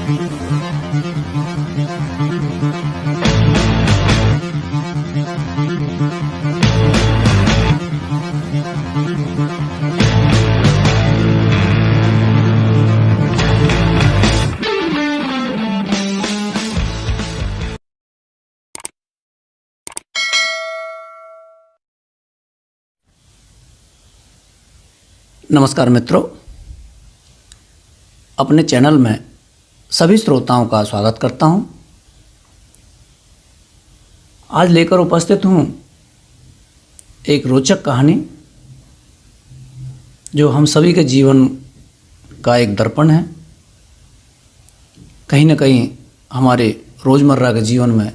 नमस्कार मित्रों, अपने चैनल में सभी श्रोताओं का स्वागत करता हूं। आज लेकर उपस्थित हूं एक रोचक कहानी जो हम सभी के जीवन का एक दर्पण है। कहीं न कहीं हमारे रोज़मर्रा के जीवन में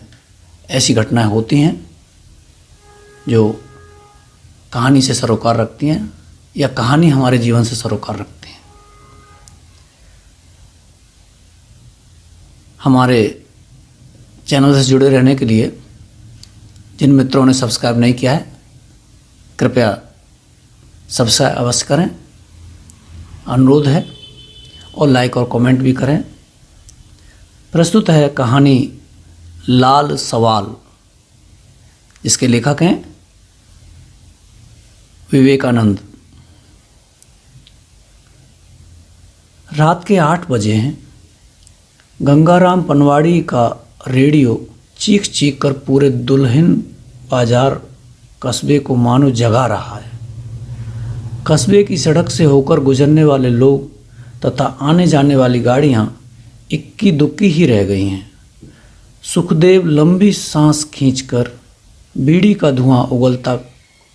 ऐसी घटनाएं होती हैं जो कहानी से सरोकार रखती हैं या कहानी हमारे जीवन से सरोकार रखती है। हमारे चैनल से जुड़े रहने के लिए जिन मित्रों ने सब्सक्राइब नहीं किया है, कृपया सब्सक्राइब अवश्य करें, अनुरोध है, और लाइक और कमेंट भी करें। प्रस्तुत है कहानी लाल सवाल, जिसके लेखक हैं विवेकानंद। रात के 8 बजे हैं। गंगाराम पनवाड़ी का रेडियो चीख चीख कर पूरे दुल्हिन बाजार कस्बे को मानो जगा रहा है। कस्बे की सड़क से होकर गुजरने वाले लोग तथा आने जाने वाली गाड़ियां इक्की दुक्की ही रह गई हैं। सुखदेव लंबी सांस खींचकर बीड़ी का धुआं उगलता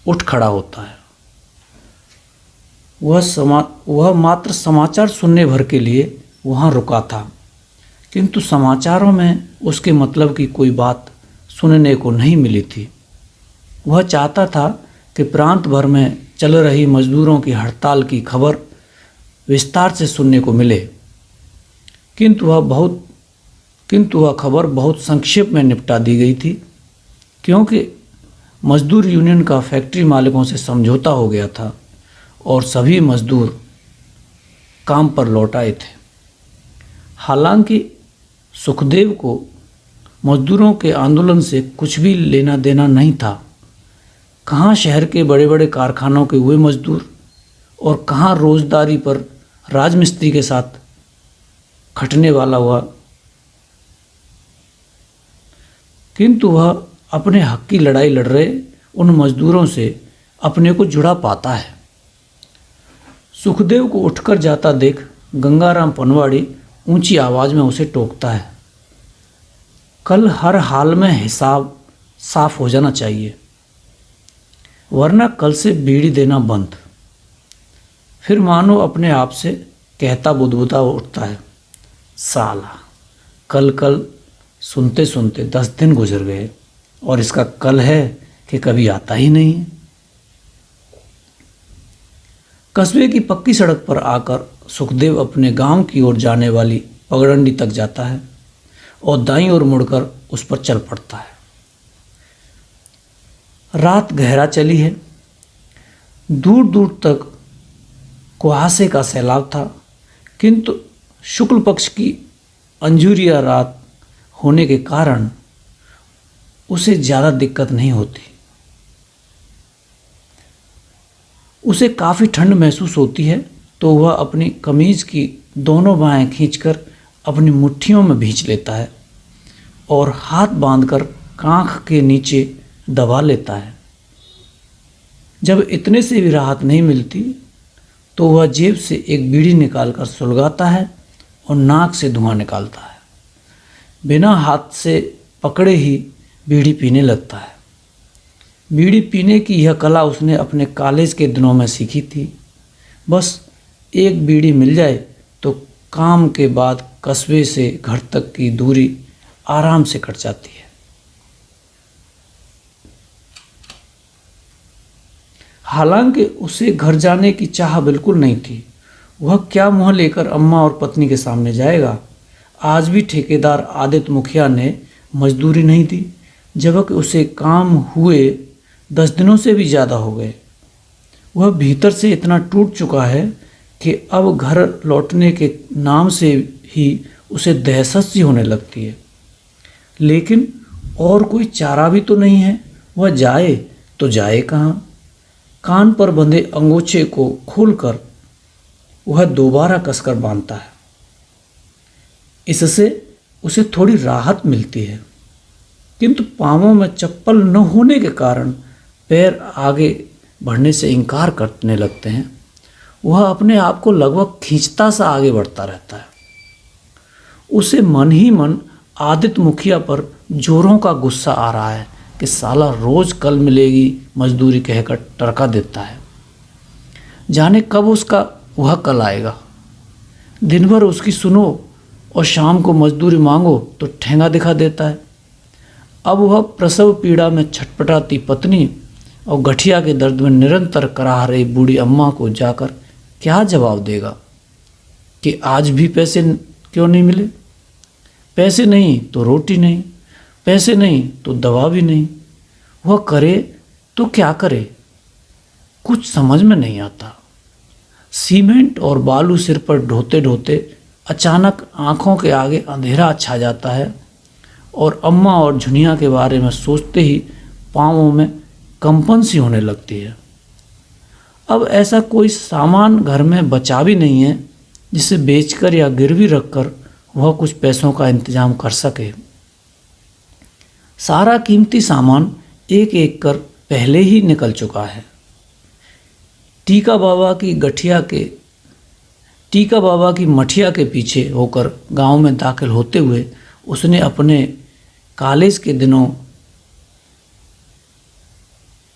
उठ खड़ा होता है। वह मात्र समाचार सुनने भर के लिए वहाँ रुका था, किंतु समाचारों में उसके मतलब की कोई बात सुनने को नहीं मिली थी। वह चाहता था कि प्रांत भर में चल रही मजदूरों की हड़ताल की खबर विस्तार से सुनने को मिले, किंतु वह खबर बहुत संक्षेप में निपटा दी गई थी, क्योंकि मजदूर यूनियन का फैक्ट्री मालिकों से समझौता हो गया था और सभी मजदूर काम पर लौट आए थे। हालांकि सुखदेव को मजदूरों के आंदोलन से कुछ भी लेना देना नहीं था। कहाँ शहर के बड़े बड़े कारखानों के हुए मजदूर और कहाँ रोजदारी पर राजमिस्त्री के साथ खटने वाला हुआ, किंतु वह अपने हक की लड़ाई लड़ रहे उन मजदूरों से अपने को जुड़ा पाता है। सुखदेव को उठकर जाता देख गंगाराम पनवाड़ी ऊंची आवाज में उसे टोकता है। कल हर हाल में हिसाब साफ हो जाना चाहिए, वरना कल से बीड़ी देना बंद। फिर मानो अपने आप से कहता बुदबुदा उठता है, साला कल कल सुनते सुनते 10 दिन गुजर गए और इसका कल है कि कभी आता ही नहीं है। कस्बे की पक्की सड़क पर आकर सुखदेव अपने गांव की ओर जाने वाली पगडंडी तक जाता है और दाईं ओर मुड़कर उस पर चल पड़ता है। रात गहरा चली है। दूर दूर तक कुहासे का सैलाब था, किंतु शुक्ल पक्ष की अंजुरिया रात होने के कारण उसे ज़्यादा दिक्कत नहीं होती। उसे काफ़ी ठंड महसूस होती है, तो वह अपनी कमीज की दोनों बाहें खींचकर अपनी मुट्ठियों में भींच लेता है और हाथ बांधकर कांख के नीचे दबा लेता है। जब इतने से भी राहत नहीं मिलती तो वह जेब से एक बीड़ी निकालकर सुलगाता है और नाक से धुआं निकालता है। बिना हाथ से पकड़े ही बीड़ी पीने लगता है। बीड़ी पीने की यह कला उसने अपने कॉलेज के दिनों में सीखी थी। बस एक बीड़ी मिल जाए तो काम के बाद कस्बे से घर तक की दूरी आराम से कट जाती है। हालांकि उसे घर जाने की चाह बिल्कुल नहीं थी। वह क्या मुँह लेकर अम्मा और पत्नी के सामने जाएगा। आज भी ठेकेदार आदित्य मुखिया ने मजदूरी नहीं दी, जबकि उसे काम हुए 10 दिनों से भी ज़्यादा हो गए। वह भीतर से इतना टूट चुका है कि अब घर लौटने के नाम से ही उसे दहशत सी होने लगती है। लेकिन और कोई चारा भी तो नहीं है। वह जाए तो जाए कहाँ? कान पर बंधे अंगोछे को खोलकर वह दोबारा कसकर बांधता है। इससे उसे थोड़ी राहत मिलती है, किंतु पांवों में चप्पल न होने के कारण पैर आगे बढ़ने से इनकार करने लगते हैं। वह अपने आप को लगभग खींचता सा आगे बढ़ता रहता है। उसे मन ही मन आदित्य मुखिया पर जोरों का गुस्सा आ रहा है कि साला रोज कल मिलेगी मजदूरी कहकर टरका देता है। जाने कब उसका वह कल आएगा। दिन भर उसकी सुनो और शाम को मजदूरी मांगो तो ठेंगा दिखा देता है। अब वह प्रसव पीड़ा में छटपटाती पत्नी और गठिया के दर्द में निरंतर कराह रही बूढ़ी अम्मा को जाकर क्या जवाब देगा कि आज भी पैसे क्यों नहीं मिले? पैसे नहीं तो रोटी नहीं, पैसे नहीं तो दवा भी नहीं। वह करे तो क्या करे, कुछ समझ में नहीं आता। सीमेंट और बालू सिर पर ढोते ढोते अचानक आँखों के आगे अंधेरा छा जाता है और अम्मा और झुनिया के बारे में सोचते ही पाँवों में कंपन सी होने लगती है। अब ऐसा कोई सामान घर में बचा भी नहीं है जिसे बेचकर या गिरवी रखकर वह कुछ पैसों का इंतजाम कर सके। सारा कीमती सामान एक एक कर पहले ही निकल चुका है। टीका बाबा की मठिया के पीछे होकर गांव में दाखिल होते हुए उसने अपने कॉलेज के दिनों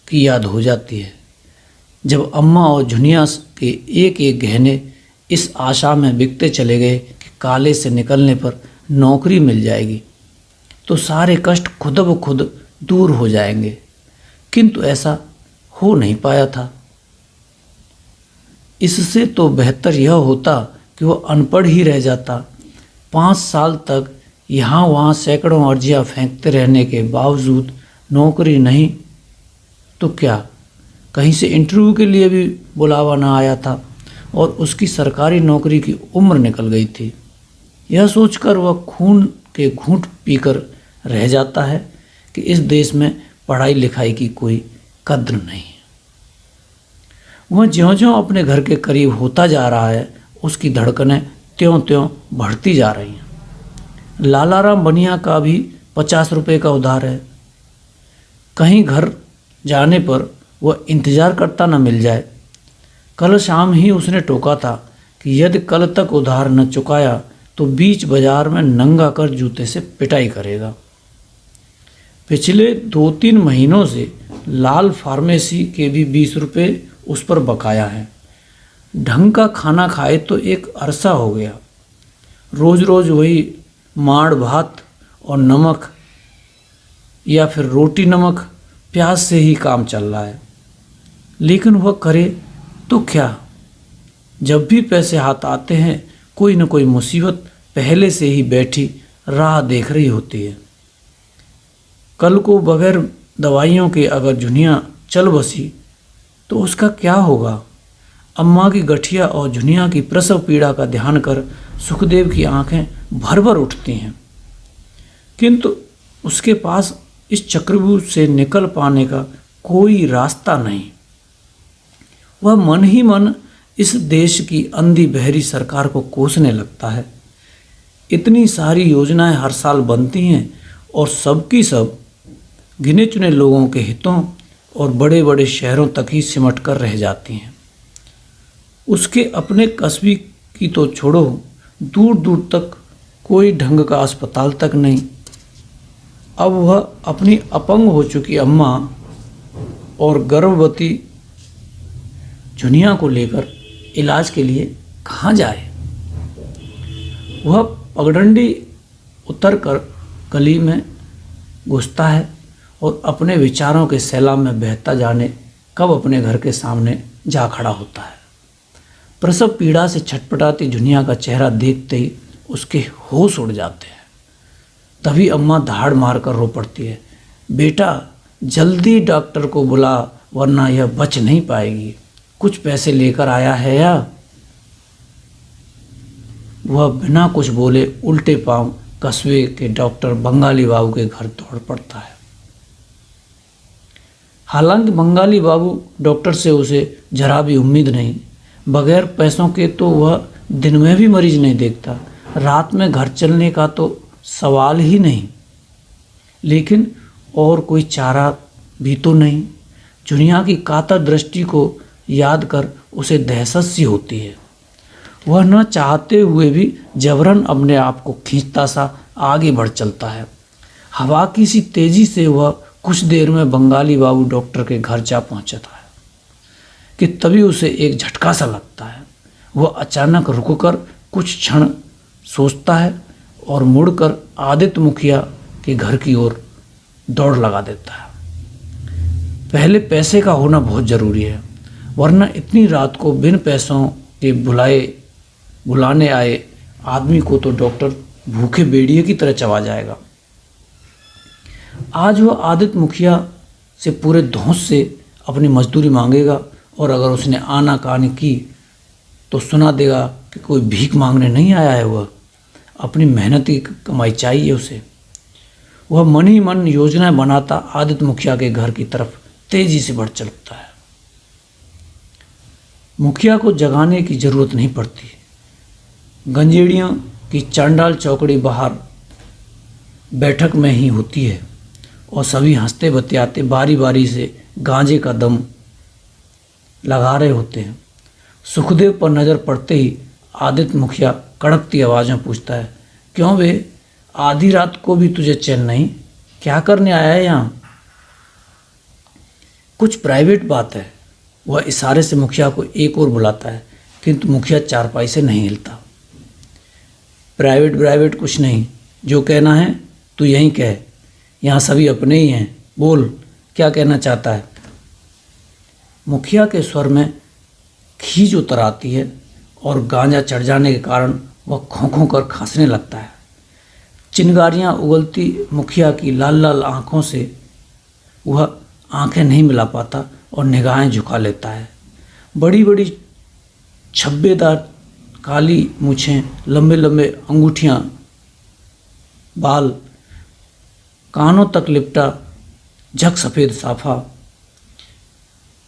की याद हो जाती है, जब अम्मा और झुनिया के एक एक गहने इस आशा में बिकते चले गए कि कॉलेज से निकलने पर नौकरी मिल जाएगी तो सारे कष्ट खुद ब खुद दूर हो जाएंगे। किंतु ऐसा हो नहीं पाया था। इससे तो बेहतर यह होता कि वह अनपढ़ ही रह जाता। 5 साल तक यहाँ वहाँ सैकड़ों अर्जियाँ फेंकते रहने के बावजूद नौकरी नहीं तो क्या, कहीं से इंटरव्यू के लिए भी बुलावा ना आया था और उसकी सरकारी नौकरी की उम्र निकल गई थी। यह सोचकर वह खून के घूंट पीकर रह जाता है कि इस देश में पढ़ाई लिखाई की कोई कद्र नहीं है। वह ज्यों-ज्यों अपने घर के करीब होता जा रहा है उसकी धड़कनें त्यों-त्यों बढ़ती जा रही हैं। लालाराम बनिया का भी 50 रुपये का उधार है। कहीं घर जाने पर वह इंतज़ार करता न मिल जाए। कल शाम ही उसने टोका था कि यदि कल तक उधार न चुकाया तो बीच बाजार में नंगा कर जूते से पिटाई करेगा। पिछले 2-3 महीनों से लाल फार्मेसी के भी 20 रुपये उस पर बकाया है। ढंग का खाना खाए तो एक अरसा हो गया। रोज़ रोज़ वही माड़ भात और नमक या फिर रोटी नमक प्याज से ही काम चल रहा है। लेकिन वह करे तो क्या? जब भी पैसे हाथ आते हैं कोई न कोई मुसीबत पहले से ही बैठी राह देख रही होती है। कल को बगैर दवाइयों के अगर झुनिया चल बसी तो उसका क्या होगा? अम्मा की गठिया और झुनिया की प्रसव पीड़ा का ध्यान कर सुखदेव की आंखें भर भर उठती हैं। किंतु उसके पास इस चक्रव्यूह से निकल पाने का कोई रास्ता नहीं। वह मन ही मन इस देश की अंधी बहरी सरकार को कोसने लगता है। इतनी सारी योजनाएं हर साल बनती हैं और सबकी सब गिने चुने लोगों के हितों और बड़े बड़े शहरों तक ही सिमट कर रह जाती हैं। उसके अपने कस्बे की तो छोड़ो, दूर दूर तक कोई ढंग का अस्पताल तक नहीं। अब वह अपनी अपंग हो चुकी अम्मा और गर्भवती झुनिया को लेकर इलाज के लिए कहाँ जाए? वह पगडंडी उतर कर गली में घुसता है और अपने विचारों के सैलाब में बहता जाने कब अपने घर के सामने जा खड़ा होता है। प्रसव पीड़ा से छटपटाती झुनिया का चेहरा देखते ही उसके होश उड़ जाते हैं। तभी अम्मा धाड़ मारकर रो पड़ती है, बेटा जल्दी डॉक्टर को बुला वरना यह बच नहीं पाएगी। कुछ पैसे लेकर आया है या? वह बिना कुछ बोले उल्टे पांव कस्बे के डॉक्टर बंगाली बाबू के घर दौड़ पड़ता है। हालांकि बंगाली बाबू डॉक्टर से उसे जरा भी उम्मीद नहीं। बगैर पैसों के तो वह दिन में भी मरीज नहीं देखता, रात में घर चलने का तो सवाल ही नहीं। लेकिन और कोई चारा भी तो नहीं। दुनिया की कातर दृष्टि को याद कर उसे दहशत सी होती है। वह न चाहते हुए भी जबरन अपने आप को खींचता सा आगे बढ़ चलता है। हवा की सी तेजी से वह कुछ देर में बंगाली बाबू डॉक्टर के घर जा पहुंचता है कि तभी उसे एक झटका सा लगता है। वह अचानक रुककर कुछ क्षण सोचता है और मुड़कर आदित्य मुखिया के घर की ओर दौड़ लगा देता है। पहले पैसे का होना बहुत ज़रूरी है, वरना इतनी रात को बिन पैसों के बुलाने आए आदमी को तो डॉक्टर भूखे भेड़िए की तरह चबा जाएगा। आज वह आदित्य मुखिया से पूरे धौंस से अपनी मजदूरी मांगेगा और अगर उसने आनाकानी की तो सुना देगा कि कोई भीख मांगने नहीं आया है, वह अपनी मेहनत की कमाई चाहिए उसे। वह मन ही मन योजनाएं बनाता आदित्य मुखिया के घर की तरफ तेजी से बढ़ चलता है। मुखिया को जगाने की जरूरत नहीं पड़ती। गंजेड़ियों की चांडाल चौकड़ी बाहर बैठक में ही होती है और सभी हंसते बतियाते बारी बारी से गांजे का दम लगा रहे होते हैं। सुखदेव पर नज़र पड़ते ही आदित्य मुखिया कड़कती आवाज़ में पूछता है, क्यों बे, आधी रात को भी तुझे चैन नहीं? क्या करने आया है यहाँ? कुछ प्राइवेट बात है। वह इशारे से मुखिया को एक और बुलाता है, किंतु मुखिया चारपाई से नहीं हिलता। प्राइवेट कुछ नहीं, जो कहना है तू यहीं कह, यहाँ सभी अपने ही हैं, बोल क्या कहना चाहता है। मुखिया के स्वर में खींच उतर आती है और गांजा चढ़ जाने के कारण वह खों कर खांसने लगता है। चिंगारियाँ उगलती मुखिया की लाल लाल आँखों से वह आंखें नहीं मिला पाता और निगाहें झुका लेता है। बड़ी बड़ी छब्बेदार काली मूछें, लंबे लंबे अंगूठियाँ, बाल, कानों तक लिपटा झक सफ़ेद साफा,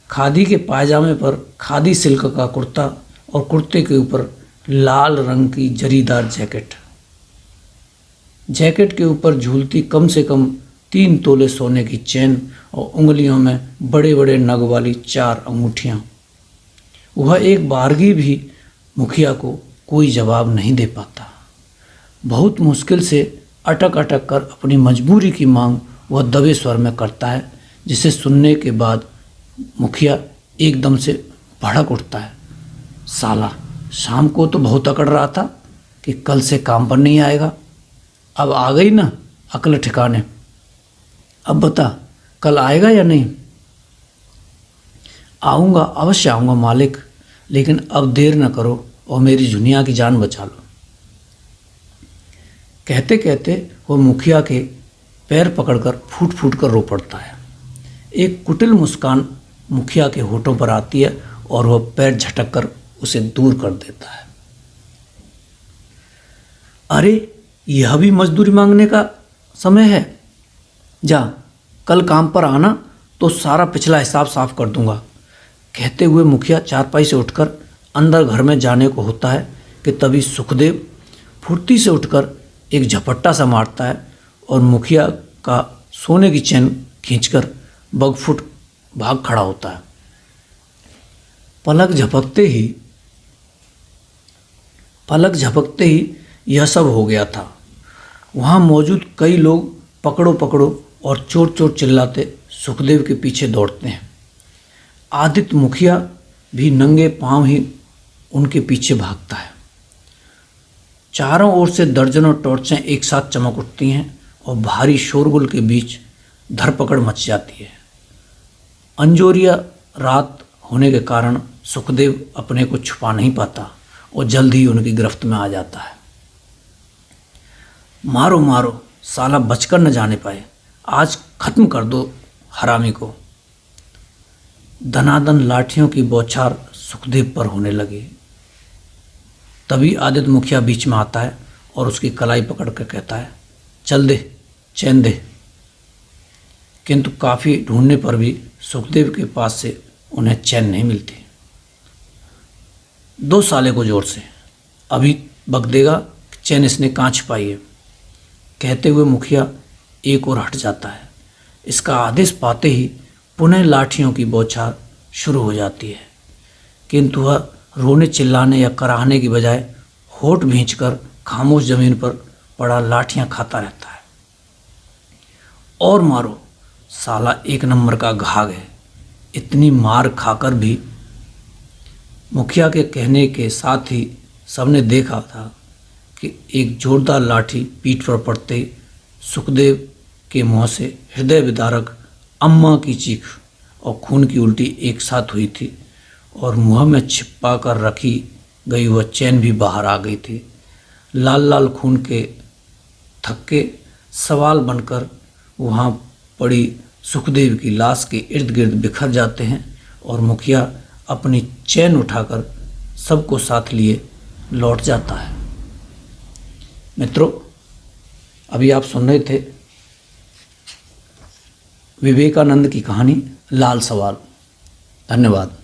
खादी के पायजामे पर खादी सिल्क का कुर्ता और कुर्ते के ऊपर लाल रंग की जरीदार जैकेट के ऊपर झूलती कम से कम 3 तोले सोने की चेन और उंगलियों में बड़े बड़े नग वाली 4 अंगूठियाँ। वह एक बारगी भी मुखिया को कोई जवाब नहीं दे पाता। बहुत मुश्किल से अटक कर अपनी मजबूरी की मांग वह दबे स्वर में करता है, जिसे सुनने के बाद मुखिया एकदम से भड़क उठता है। साला, शाम को तो बहुत अकड़ रहा था कि कल से काम पर नहीं आएगा, अब आ गई ना अकल ठिकाने। अब बता, कल आएगा या नहीं? आऊँगा, अवश्य आऊँगा मालिक, लेकिन अब देर न करो और मेरी जुनिया की जान बचा लो। कहते कहते वह मुखिया के पैर पकड़कर फूट कर रो पड़ता है। एक कुटिल मुस्कान मुखिया के होठों पर आती है और वह पैर झटक कर उसे दूर कर देता है। अरे, यह भी मजदूरी मांगने का समय है? जा, कल काम पर आना तो सारा पिछला हिसाब साफ कर दूंगा। कहते हुए मुखिया चारपाई से उठकर अंदर घर में जाने को होता है कि तभी सुखदेव फुर्ती से उठकर एक झपट्टा सा मारता है और मुखिया का सोने की चैन खींचकर बगफुट भाग खड़ा होता है। पलक झपकते ही यह सब हो गया था। वहाँ मौजूद कई लोग पकड़ो और चोर चिल्लाते सुखदेव के पीछे दौड़ते हैं। आदित्य मुखिया भी नंगे पांव ही उनके पीछे भागता है। चारों ओर से दर्जनों टॉर्चें एक साथ चमक उठती हैं और भारी शोरगुल के बीच धरपकड़ मच जाती है। अंजोरिया रात होने के कारण सुखदेव अपने को छुपा नहीं पाता और जल्द ही उनकी गिरफ्त में आ जाता है। मारो, साला बचकर न जाने पाए, आज खत्म कर दो हरामी को। धनाधन लाठियों की बौछार सुखदेव पर होने लगी। तभी आदित्य मुखिया बीच में आता है और उसकी कलाई पकड़ कर कहता है, चल दे, चैन दे। किंतु काफ़ी ढूंढने पर भी सुखदेव के पास से उन्हें चैन नहीं मिलती। 2 साले को जोर से, अभी बक देगा, चैन इसने कहाँ छिपाई है। कहते हुए मुखिया एक और हट जाता है। इसका आदेश पाते ही पुनः लाठियों की बौछार शुरू हो जाती है, किंतु वह रोने चिल्लाने या कराहने की बजाय होठ भींचकर खामोश जमीन पर पड़ा लाठियां खाता रहता है। और मारो, साला 1 नंबर का घाघ है। इतनी मार खाकर भी मुखिया के कहने के साथ ही सबने देखा था कि एक जोरदार लाठी पीठ पर पड़ते ही सुखदेव के मुंह से हृदय विदारक अम्मा की चीख और खून की उल्टी एक साथ हुई थी, और मुंह में छिपा कर रखी गई वह चैन भी बाहर आ गई थी। लाल लाल खून के थक्के सवाल बनकर वहाँ पड़ी सुखदेव की लाश के इर्द गिर्द बिखर जाते हैं, और मुखिया अपनी चैन उठाकर सबको साथ लिए लौट जाता है। मित्रों, अभी आप सुन रहे थे विवेकानंद की कहानी लाल सवाल। धन्यवाद।